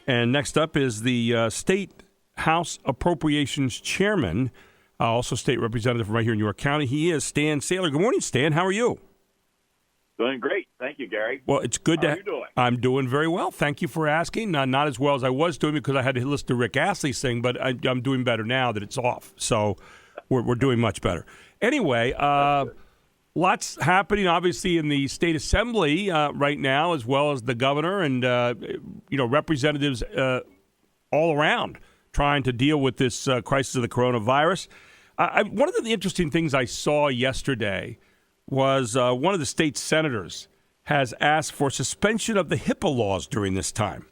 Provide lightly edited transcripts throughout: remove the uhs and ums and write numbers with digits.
And next up is the State House Appropriations Chairman, also State Representative from right here in York County. He is Stan Saylor. Good morning, Stan. How are you? Doing great. Thank you, Gary. Well, it's good How are you doing? I'm doing very well. Thank you for asking. Not as well as I was doing because I had to listen to Rick Astley's thing, but I'm doing better now that it's off. So we're doing much better. Anyway, lots happening, obviously, in the state assembly right now, as well as the governor and representatives all around trying to deal with this crisis of the coronavirus. One of the interesting things I saw yesterday was one of the state senators has asked for suspension of the HIPAA laws during this time.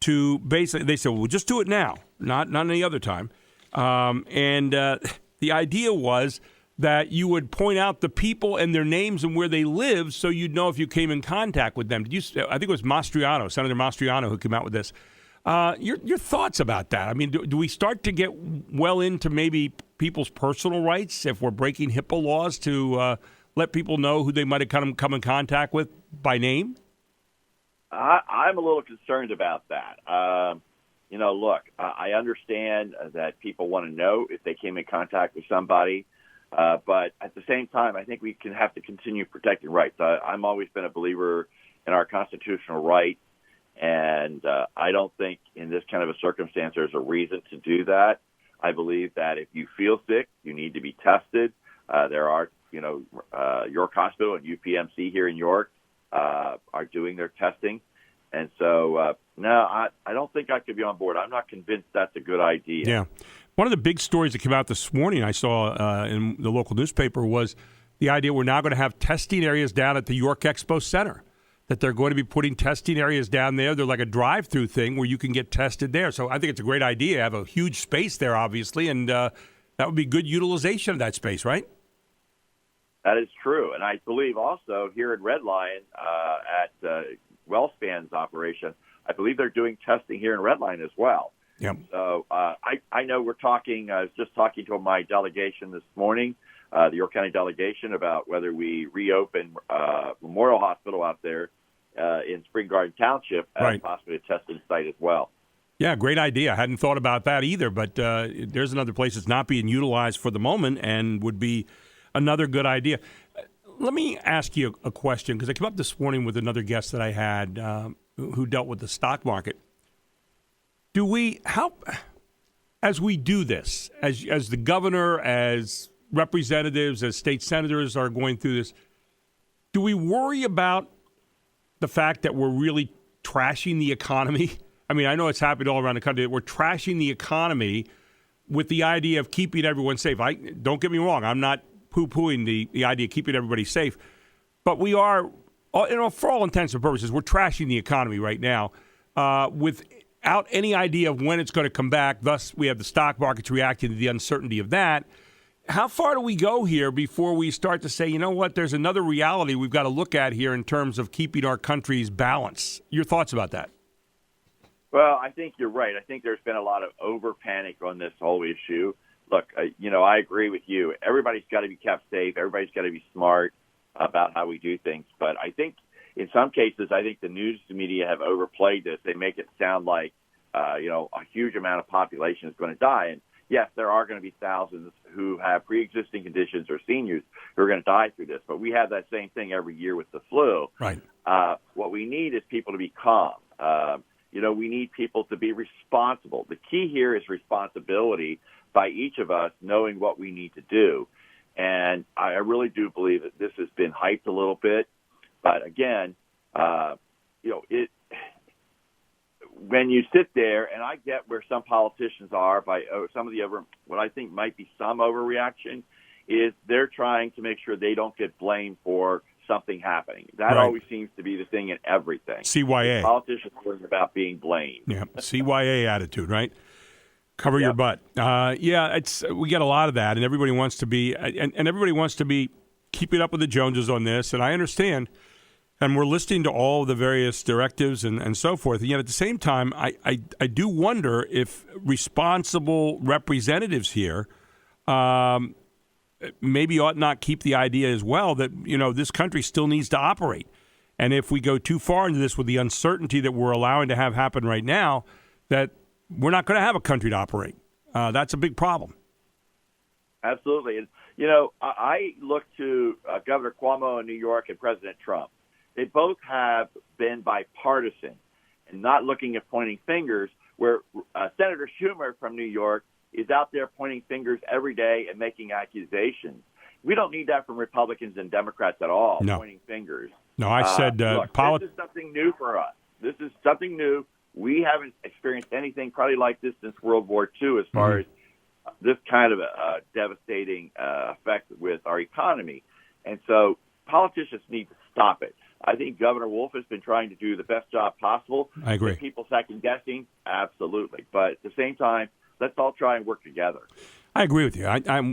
To basically, they said, well, we'll just do it now, not any other time. The idea was that you would point out the people and their names and where they live so you'd know if you came in contact with them. I think it was Senator Mastriano, who came out with this. Your thoughts about that? I mean, do we start to get well into maybe people's personal rights if we're breaking HIPAA laws to let people know who they might have come in contact with by name? I'm a little concerned about that. Look, I understand that people want to know if they came in contact with somebody, but at the same time, I think we have to continue protecting rights. I've always been a believer in our constitutional rights, and I don't think in this kind of a circumstance there's a reason to do that. I believe that if you feel sick, you need to be tested. There are, York Hospital and UPMC here in York are doing their testing. And so, no, I don't think I could be on board. I'm not convinced that's a good idea. Yeah. One of the big stories that came out this morning I saw in the local newspaper was the idea we're now going to have testing areas down at the York Expo Center, that they're going to be putting testing areas down there. They're like a drive-through thing where you can get tested there. So I think it's a great idea. I have a huge space there, obviously, and that would be good utilization of that space, right? That is true. And I believe also here at Red Lion at WellSpan's operation, I believe they're doing testing here in Red Lion as well. Yep. So I know we're talking, I was just talking to my delegation this morning, the York County delegation, about whether we reopen Memorial Hospital out there in Spring Garden Township as possibly a testing site as well. Yeah, great idea. I hadn't thought about that either, but there's another place that's not being utilized for the moment and would be another good idea. Let me ask you a question, because I came up this morning with another guest that I had who dealt with the stock market. As we do this, as the governor, as representatives, as state senators are going through this, do we worry about the fact that we're really trashing the economy? I mean, I know it's happened all around the country. We're trashing the economy with the idea of keeping everyone safe. Don't get me wrong. I'm not poo-pooing the idea of keeping everybody safe. But we are, for all intents and purposes, we're trashing the economy right now without any idea of when it's going to come back. Thus, we have the stock markets reacting to the uncertainty of that. How far do we go here before we start to say, you know what, there's another reality we've got to look at here in terms of keeping our country's balance? Your thoughts about that? Well, I think you're right. I think there's been a lot of over-panic on this whole issue. Look, I agree with you. Everybody's got to be kept safe. Everybody's got to be smart about how we do things. But I think in some cases, I think the news media have overplayed this. They make it sound like, a huge amount of population is going to die. And yes, there are going to be thousands who have pre-existing conditions or seniors who are going to die through this. But we have that same thing every year with the flu. Right. What we need is people to be calm. We need people to be responsible. The key here is responsibility by each of us knowing what we need to do. And I really do believe that this has been hyped a little bit. But again, when you sit there, and I get where some politicians are by some of the what I think might be some overreaction, is they're trying to make sure they don't get blamed for something happening. That always seems to be the thing in everything. CYA. Politicians worry about being blamed. Yeah, CYA attitude, right? Cover your butt. We get a lot of that, and everybody wants to be, and everybody wants to be keeping up with the Joneses on this, and I understand. And we're listening to all the various directives and so forth. And yet at the same time, I do wonder if responsible representatives here maybe ought not keep the idea as well that, this country still needs to operate. And if we go too far into this with the uncertainty that we're allowing to have happen right now, that we're not going to have a country to operate. That's a big problem. Absolutely. And, I look to Governor Cuomo in New York and President Trump. They both have been bipartisan and not looking at pointing fingers, where Senator Schumer from New York is out there pointing fingers every day and making accusations. We don't need that from Republicans and Democrats at all, pointing fingers. No, I said look, this is something new for us. This is something new. We haven't experienced anything probably like this since World War II as far as this kind of a devastating effect with our economy. And so politicians need to stop it. I think Governor Wolf has been trying to do the best job possible. I agree. People second-guessing? Absolutely. But at the same time, let's all try and work together. I agree with you.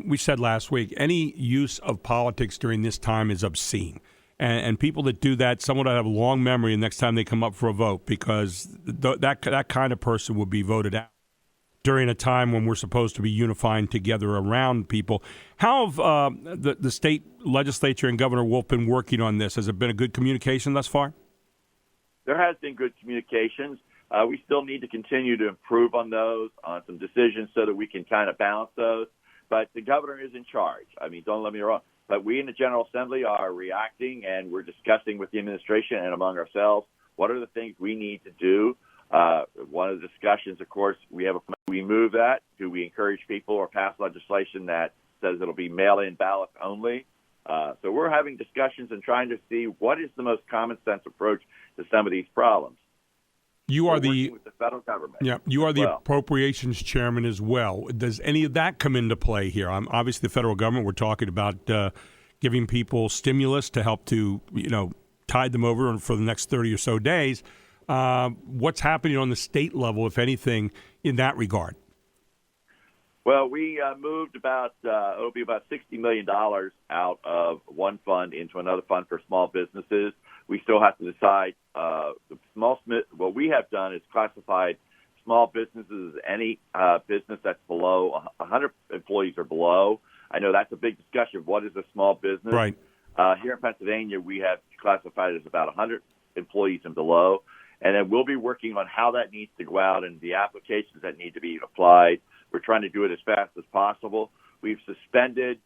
We said last week, any use of politics during this time is obscene. And people that do that, someone that have a long memory the next time they come up for a vote, because that kind of person would be voted out during a time when we're supposed to be unifying together around people. How have the state legislature and Governor Wolf been working on this? Has it been a good communication thus far? There has been good communications. We still need to continue to improve on those, on some decisions so that we can kind of balance those. But the governor is in charge. I mean, don't let me wrong. But we in the General Assembly are reacting, and we're discussing with the administration and among ourselves what are the things we need to do. One of the discussions, of course, we move that. Do we encourage people or pass legislation that says it'll be mail-in ballots only? So we're having discussions and trying to see what is the most common sense approach to some of these problems. You are with the federal government. Yeah, you are the appropriations chairman as well. Does any of that come into play here? Obviously, the federal government. We're talking about giving people stimulus to help to tide them over for the next 30 or so days. What's happening on the state level, if anything, in that regard? Well, we moved it'll be about $60 million out of one fund into another fund for small businesses. We still have to decide. What we have done is classified small businesses as any business that's below 100 employees or below. I know that's a big discussion. What is a small business? Right. Here in Pennsylvania, we have classified it as about 100 employees and below. And then we'll be working on how that needs to go out and the applications that need to be applied. We're trying to do it as fast as possible. We've suspended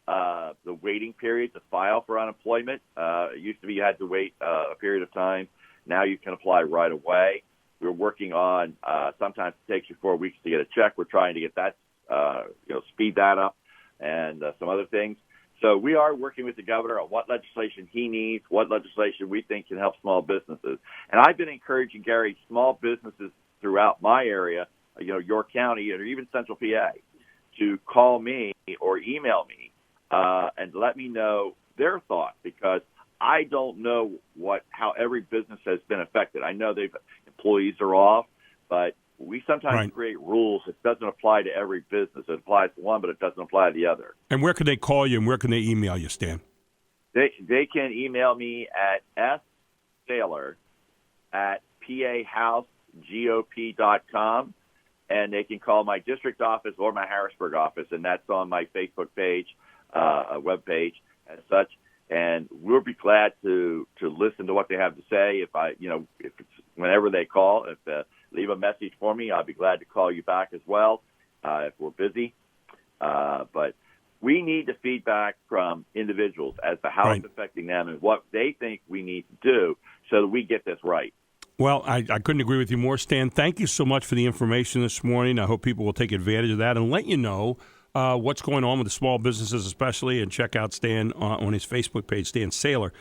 the waiting period to file for unemployment. It used to be you had to wait a period of time. Now you can apply right away. We're working on sometimes it takes you 4 weeks to get a check. We're trying to get that, speed that up and some other things. So we are working with the governor on what legislation he needs, what legislation we think can help small businesses. And I've been encouraging, Gary, small businesses throughout my area, York County or even Central PA, to call me or email me and let me know their thoughts, because I don't know how every business has been affected. I know employees are off, but we sometimes create rules that doesn't apply to every business. It applies to one, but it doesn't apply to the other. And where can they call you and where can they email you, Stan? They can email me at ssaylor@pahousegop.com, and they can call my district office or my Harrisburg office, and that's on my Facebook page, webpage as such. And we'll be glad to listen to what they have to say. If it's whenever they call, leave a message for me, I'll be glad to call you back as well if we're busy. But we need the feedback from individuals as to how it's affecting them and what they think we need to do so that we get this right. Well, I couldn't agree with you more, Stan. Thank you so much for the information this morning. I hope people will take advantage of that and let you know what's going on with the small businesses especially, and check out Stan on his Facebook page, Stan Saylor.